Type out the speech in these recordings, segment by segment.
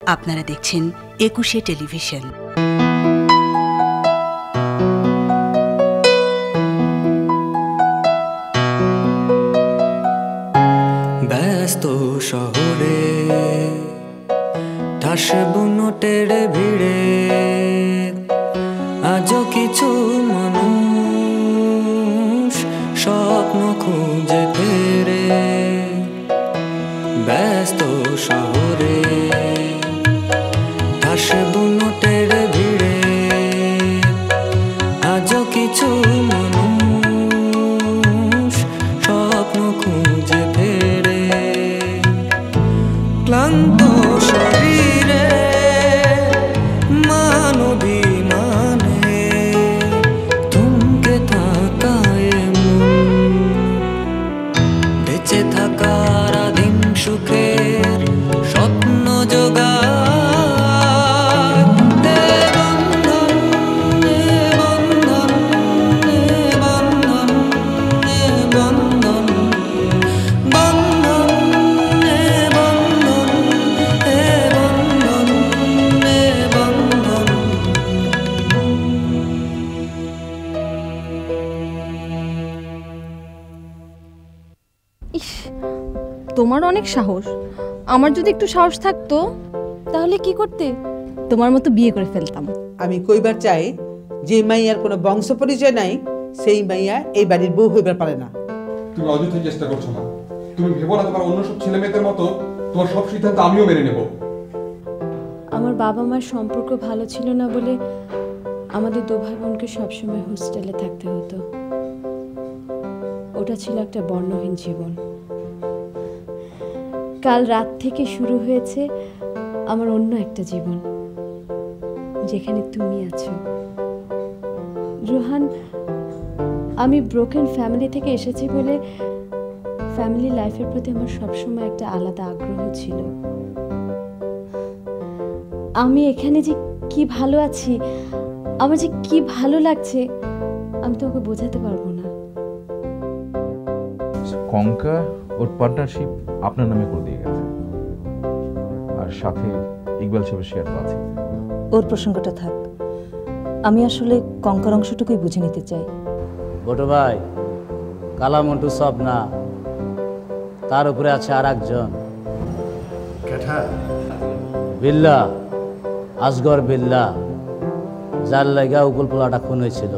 আপনারা দেখছেন একুশে টেলিভিশন। ব্যস্ত শহরে ঠাস বুনোটের ভিড়ে আজও কিছু মানুষ স্বপ্ন খুঁজে ফেরে। ব্যস্ত শহরে ঠাস বুনোটের ভিড়ে আজও কিছু মানুষ স্বপ্ন খুঁজে ফেরে। ক্লান্ত শরীরে মানবী মানে থমকে থাকায় মন বেঁচে থাকার আদিম সুখের স্বপ্ন জোগায়। তোমার অনেক সাহস, আমার যদি একটু সাহস থাকতো তাহলে কি করতে, তোমার মতো বিয়ে করে ফেলতাম। আমি কইবার চাই, যে মাইয়ার কোনো বংশ পরিচয় নাই সেই মাইয়া এই বাড়ির বউ হইবার পারে না। তুমি অযথাই চেষ্টা করছো না। তুমি ভেবো না তোমার অন্য সব ছেলে মেয়েদের মতো তোমার সব সিদ্ধান্ত আমিও মেনে নেব। আমার বাবা মার সম্পর্ক ভালো ছিল না বলে আমাদের দু ভাই বোনকে সবসময় হোস্টেলে থাকতে হতো। ওটা ছিল একটা বর্ণহীন জীবন। কাল রাত থেকে শুরু হয়েছে আমার অন্য একটা জীবন, যেখানে তুমি আছো। রোহান, আমি ব্রোকেন ফ্যামিলি থেকে এসেছি বলে ফ্যামিলি লাইফের প্রতি আমার সবসময় একটা আলাদা আগ্রহ ছিল। আমি এখানে যে কি ভালো আছি, আমার যে কি ভালো লাগছে, আমি তোমাকে বোঝাতে পারবো না। কঙ্কা ওর পার্টনারশিপ আপনার নামে করে দিয়ে গেছে, আর সাথে ইকবাল সাহেবের শেয়ার তো আছে। ওর প্রসঙ্গটা থাক, আমি আসলে কঙ্কার অংশটুকুই বুঝে নিতে চাই। বড় ভাই, কালামন্টু সব না, তার উপরে আছে আর একজন বিল্লা, আসগর বিল্লা, যার লাগা উকুল পোলাটা খুন হয়েছিল।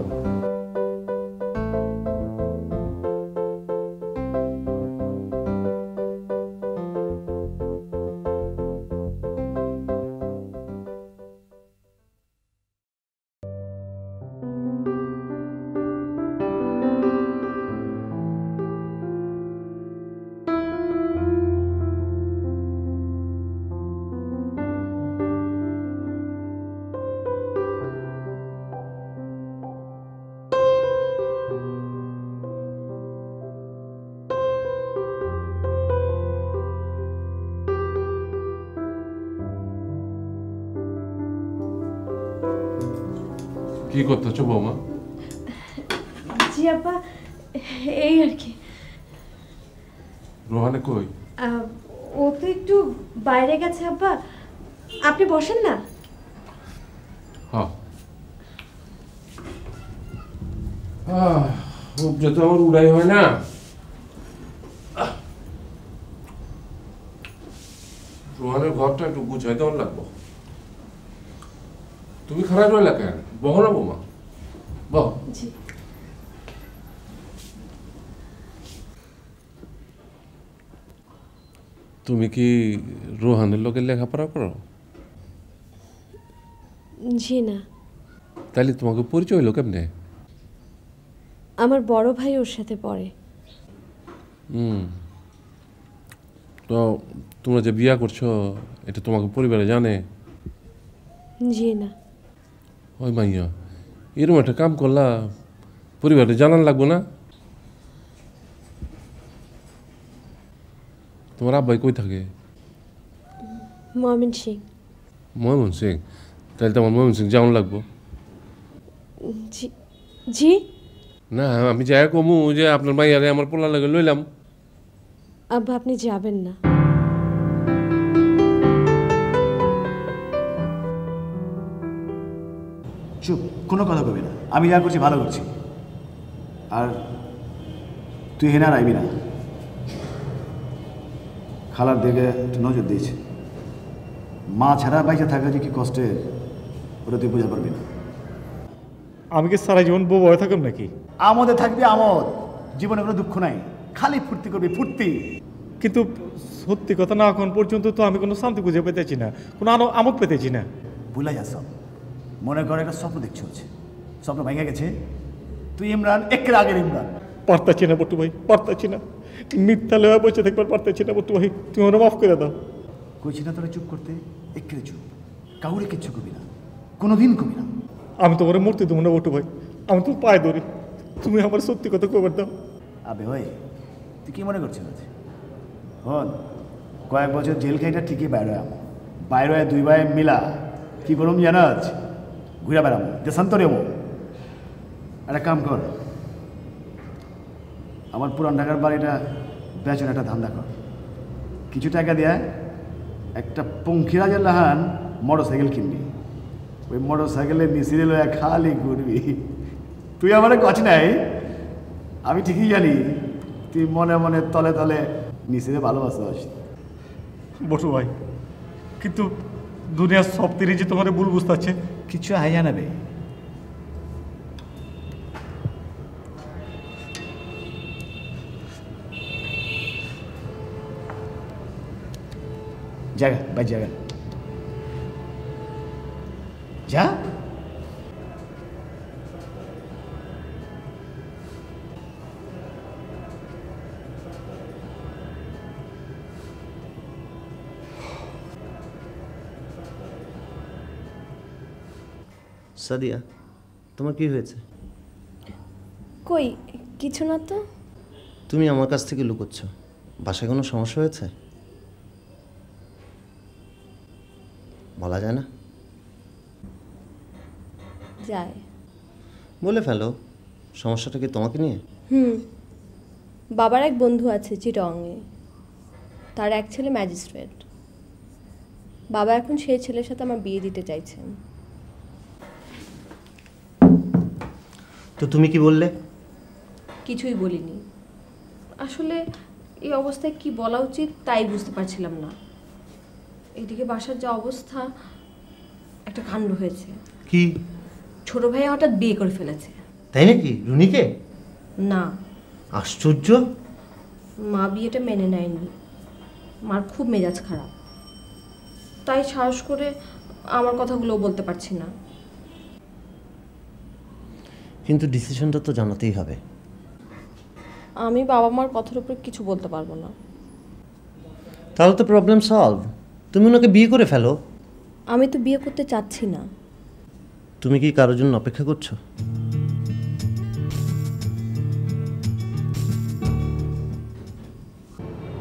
কি করতেছো বৌমা? জি আপা, এই আর কি। রোহানে কই? ও তো একটু বাইরে গেছে আব্বা, আপনি বসেন না। হ্যাঁ, উপরে তো আমার উড়াই হয় না। রোহানের ঘরটা একটু গুছাই দেওয়ার লাগবো। তুমি খারাপ রইলা কেন? বহ না বৌমা, বহ। তুমি কি রোহানের লোকের লেখাপড়া করো? জি না। তাইলে তোমাকে পরিচয় হলো কেমনে? আমার বড় ভাই ওর সাথে পড়ে। তো তোমরা যে বিয়া করছো এটা তোমাকে পরিবারে জানে? জি না। ওই মাইয়া, এরকম একটা কাম করলা, পরিবারে জানান লাগবো না? তোমার আব্বাই কই থাকে? ময়মনসিং। ময়মনসিং? তাহলে তো আমার ময়মনসিং যাওয়ান লাগবো। জি জি না, আমি যাই কমু যে আপনার মাইয়ারে আমার পোলা লাগে লইলাম। আব্বা, আপনি যাবেন না। চুপ, কোনো কথা কবি না। আমি যা করছি ভালো করছি। আর তুই হেনা আইবি না, খালার দিকে একটু নজর দিয়েছে। মা ছাড়া বাইসে থাকা যে কি কষ্টের, ওটা তুই বুঝতে পারবি না। আমি কি সারা জীবন বউ হয়ে থাকব নাকি? আমোদে থাকবি আমোদ, জীবনে কোনো দুঃখ নাই, খালি ফুর্তি করবি ফুর্তি। কিন্তু সত্যি কথা না এখন পর্যন্ত তো আমি কোনো শান্তি খুঁজে পেতেছি না, কোনো আমোদ পেতেছি না। ভুলে যা সব, মনে করে একটা স্বপ্ন দেখছি হচ্ছে, স্বপ্ন ভেঙে গেছে। তুই ইমরান, একের আগের ইমরান। পারতাছি না বটু ভাই, পারতাছি না, মিথ্যা লেওয়া বসে থাকবার পারতাছি না বটু ভাই, তুমি ওরা মাফ করে দাও। কইছি না তোরা চুপ করতে, একেরে চুপ, কাউরে কিচ্ছু কবি না, কোনোদিন কবি না। আমি তোমার মূর্তি দেবো না বটু ভাই, আমি তোর পায়ে ধরি, তুমি আমার সত্যি কথা কবার দাও। আবে ভাই, তুই কি মনে করছিস? হন, কয়েক বছর জেল খাইটা ঠিকই বাইরে আমো, বাইরে দুই ভাই মিলা কি করুম জানাস, ঘুরে বেড়ামো, দেশান্তরে এমো। একটা কাম কর, আমার পুরান ঢাকার বাড়িটা বেচন, একটা ধান্দা কর, কিছু টাকা দিয়ে একটা পঙ্খিরাজের লাহান মোটর সাইকেল কিনবি। ওই মোটর সাইকেলে মিশিয়ে লয়া খালি ঘুরবি। তুই আমার কচ নাই, আমি ঠিকই জানি তুই মনে মনে তলে তলে মিশিয়ে ভালোবাসিস। বটু ভাই, কিন্তু দুনিয়ার সব তীরে যে তোমার ভুল বুঝতে পারছে, কিছু হাই জানাবে। জায়গা বাই জায়গা যা। সাদিয়া, তোমার কি হয়েছে? কই কিছু না তো। তুমি আমার কাছ থেকে লুকোচ্ছ, বাসায় কোনো সমস্যা হয়েছে? বলা যায় না? যায়। বলে ফেলো, সমস্যাটা কি তোমাকে নিয়ে? বাবার এক বন্ধু আছে চিটংয়ে, তার এক ছেলে ম্যাজিস্ট্রেট। বাবা এখন সেই ছেলের সাথে আমার বিয়ে দিতে চাইছেন। তো তুমি কি বললে? কিছুই বলিনি, আসলে এই অবস্থায় কি বলা উচিত তাই বুঝতে পারছিলাম না। এদিকে বাসার যা অবস্থা, একটা কাণ্ড হয়েছে। কি? ছোট ভাই হঠাৎ বিয়ে করে ফেলেছে। তাই নাকি? রুনিকে? না। আশ্চর্য। মা বিয়েটা মেনে নেয়নি, মার খুব মেজাজ খারাপ, তাই সাহস করে আমার কথাগুলো বলতে পারছি না। কিন্তু ডিসিশনটা তো জানাতেই হবে। আমি বাবা মার কথার উপর কিছু বলতে পারবো না। তাহলে তো প্রবলেম সলভ, তুমি ওনাকে বিয়ে করে ফেলো। আমি তো বিয়ে করতে চাচ্ছি না। তুমি কি কারোর জন্য অপেক্ষা করছো?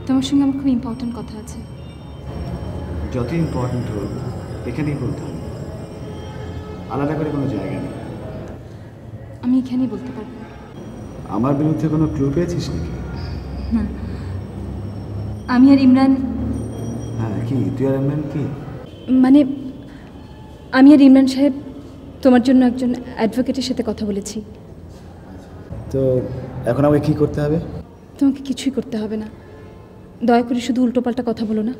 তোমার সঙ্গে আমার খুব ইম্পর্টেন্ট কথা আছে। যত ইম্পর্টেন্ট হোক এখানেই বলতে হবে, আলাদা করে কোনো জায়গা নেই। আমি এখানেই বলতে পারবো। আমার বিরুদ্ধে কোনো ক্লু পেয়েছিস নাকি? না, আমি আর ইমরান। হ্যাঁ, কি তুই আর ইমরান? কি মানে আমি আর ইমরান সাহেব তোমার জন্য একজন অ্যাডভোকেটের সাথে কথা বলেছি। তো এখন আমাকে কি করতে হবে? তোমাকে কিছুই করতে হবে না, দয়া করে শুধু উল্টোপাল্টা কথা বলো না।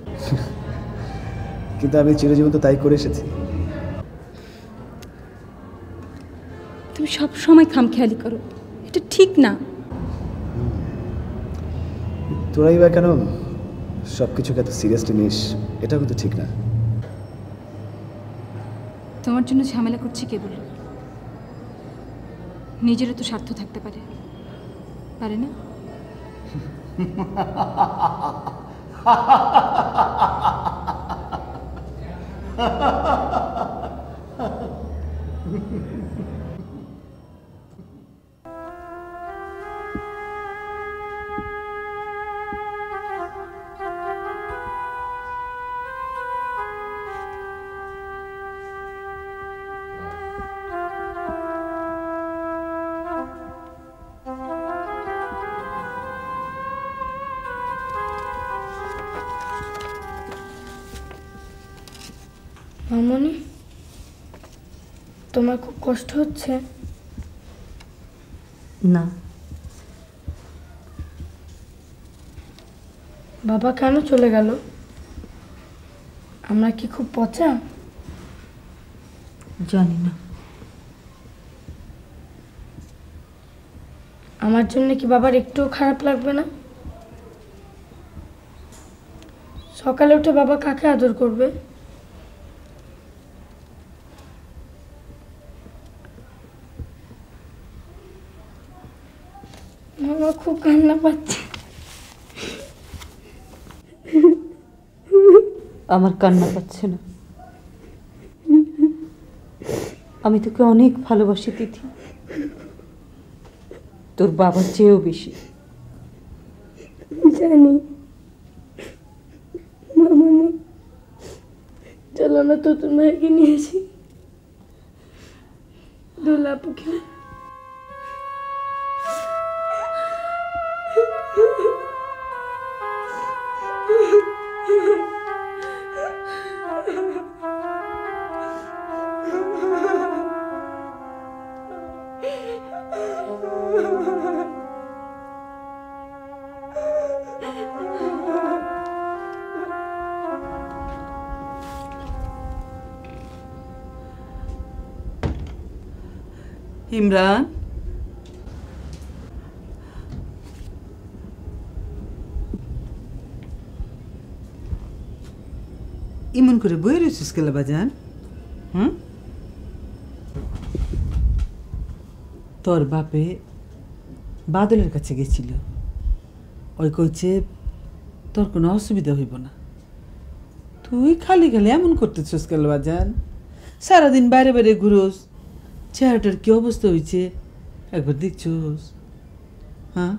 কিন্তু আমি চিরজীবন তো তাই করে এসেছি। তুমি সব সময় খামখেয়ালি করো, এটা ঠিক না। তোরাই বা কেন সব কিছুকে এত সিরিয়াসলি নিস, এটা কিন্তু ঠিক না। তোমার জন্য ঝামেলা করছি কেবল, নিজেরও তো স্বার্থ থাকতে পারে, পারে না? মামনি, তোমার খুব কষ্ট হচ্ছে? না। বাবা কেন চলে গেল? আমরা কি খুব পচা? জানি না। আমার জন্য কি বাবার একটুও খারাপ লাগবে না? সকালে উঠে বাবা কাকে আদর করবে? মামা খুব কান্না পাচ্ছে। আমার কান্না পাচ্ছে না। আমি তোকে অনেক ভালোবাসি তিথি, তোর বাবার চেয়েও বেশি। জানি। মামা চলো না তোর মাকে নিয়ে আসি, দোলাপুকে। ইমরান, ইমন করে বই রয়েছিস কেলা বাজান? তোর বাপে বাদলের কাছে গেছিল, ওই কইছে তোর কোনো অসুবিধা হইব না। তুই খালি খালি এমন করতেছিস কেলা বাজান? সারাদিন বাইরে বাইরে ঘুরোস, চেহারাটার কি অবস্থা হয়েছে একবার দেখছোস? হ্যাঁ,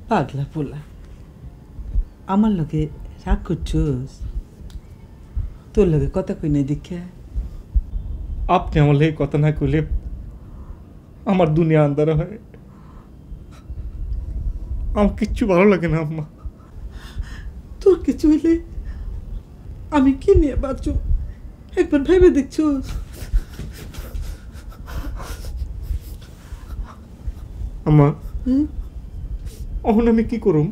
পাগলা পোলা, আমার লগে রাগ করছোস? তোর লগে কথা কই নাই দেখে? আপনি আমার লাগে কথা না কইলে আমার দুনিয়া আন্ধারা হয়। আমার কিচ্ছু ভালো লাগে না আম্মা। তোর কিছু হইলে আমি কি নিয়ে বাঁচব একবার ভেবে দেখছোস? আম্মা, এখন আমি কি করুম?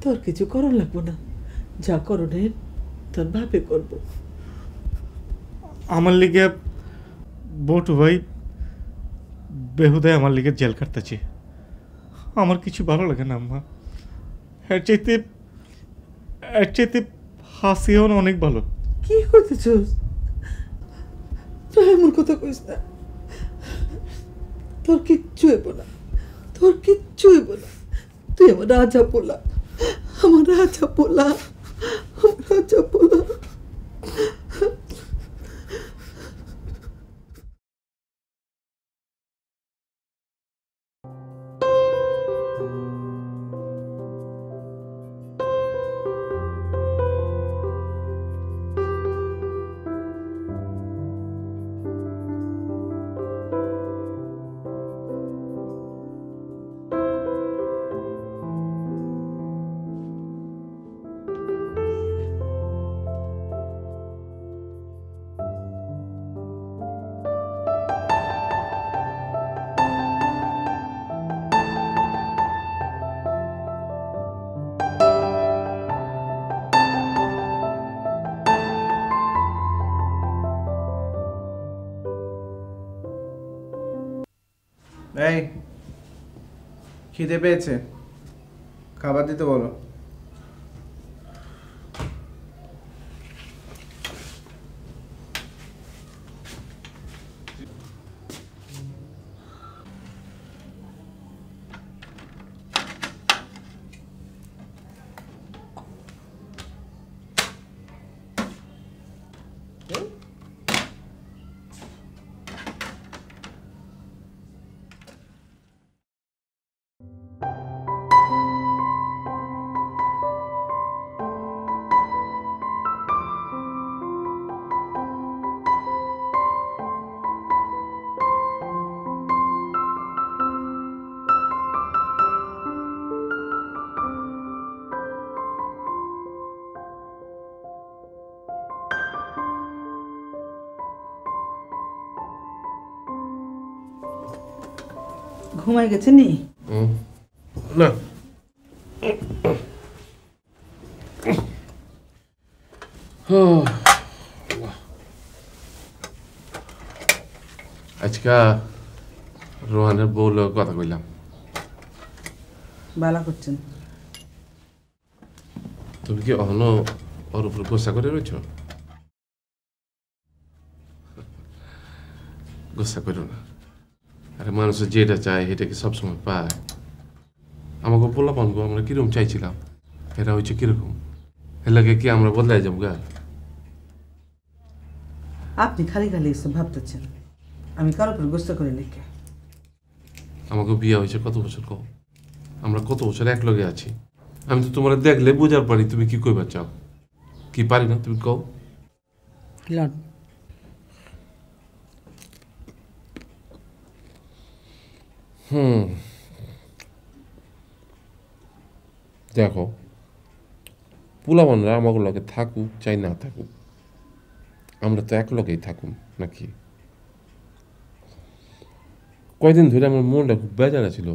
তোর কিছু করণ লাগবো না, যা করণের তোর ভাবে করবো। আমার লিগে বটু ভাই বেহুদায় আমার লিগে জেল কাটতেছে। আমার কিছু ভালো লাগে না আম্মা। এর চাইতে হাসিও অনেক ভালো। কি করতেছোস? এমন কথা কইস না। তোর কিচ্ছু হইব না, তোর কিচ্ছু হইব না। তুই আমার রাজা পোলা, আমার রাজা পোলা, আমার রাজা পোলা। এই খিদে পেয়েছে, খাবার দিতে বলো। ঘুমাই গেছে নি? না আজকা রোহানের বউ লোক কথা কইলাম। বালা করছেন। তুমি কি অহনো ওর উপর গোসা করে রয়েছ? গোসা করো না। আরে মানুষের যেটা চায় সেটা কি সবসময় পায়? আমাকে পোলাপান গো আমরা কিরকম চাইছিলাম, এরা হচ্ছে কিরকম, এর লাগে কি আমরা বদলাই যাবো গা? আপনি খালি খালি এসব ভাবতেছেন, আমি কারোর উপর গোসা করে লিখে। আমাকে বিয়ে হয়েছে কত বছর কও, আমরা কত বছর এক লগে আছি। আমি তো তোমার দেখলে বোঝার পারি তুমি কি কইবার চাও, কি পারি না তুমি কও। দেখো পোলাবানরা আমাকে লগে থাকুক চাই না থাকুক, আমরা তো এক লগেই থাকুম নাকি। কয়দিন ধরে আমার মনটা খুব বেজারা ছিল,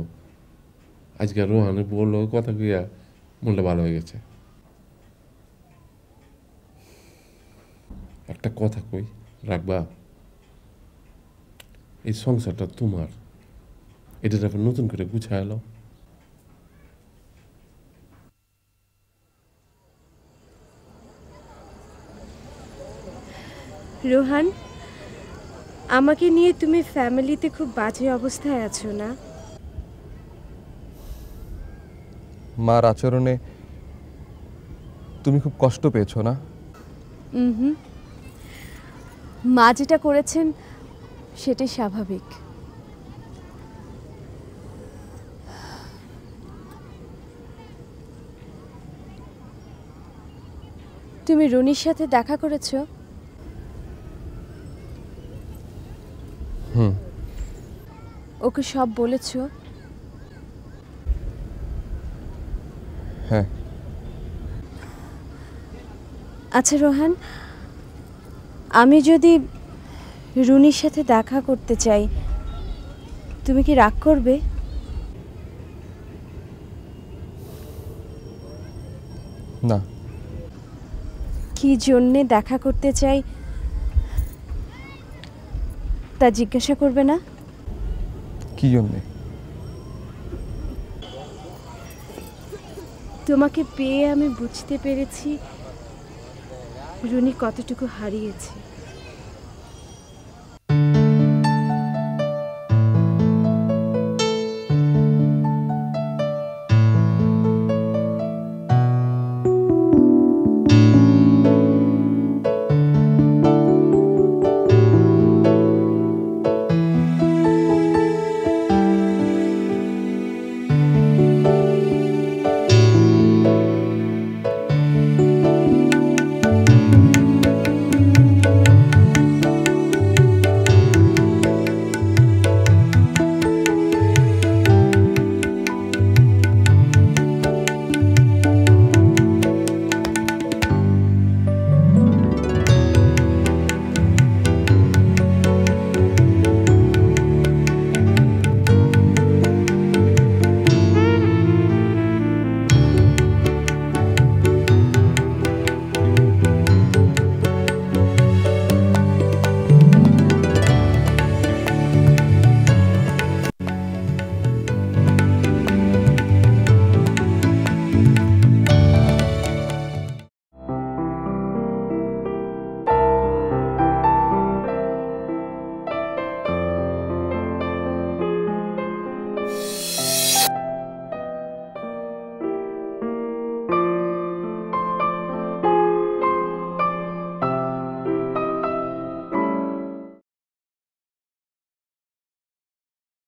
আজকে রোহানে বললো কথা কইয়া মনটা ভালো হয়ে গেছে। একটা কথা কই, রাখবা? এই সংসারটা তোমার, এটা আবার নতুন করে গুছায় এলো। রোহান, আমাকে নিয়ে তুমি ফ্যামিলিতে খুব বাজে অবস্থায় আছো না? মার আচরণে তুমি খুব কষ্ট পেয়েছো না? মা যেটা করেছেন সেটাই স্বাভাবিক। তুমি রুনির সাথে দেখা করেছো? ওকে সব বলেছো? হ্যাঁ। আচ্ছা রোহান, আমি যদি রুনির সাথে দেখা করতে চাই তুমি কি রাগ করবে? না। কি জন্যে দেখা করতে চাই তা জিজ্ঞাসা করবে না? কি জন্যে? তোমাকে পেয়ে আমি বুঝতে পেরেছি রুনি কতটুকু হারিয়েছে।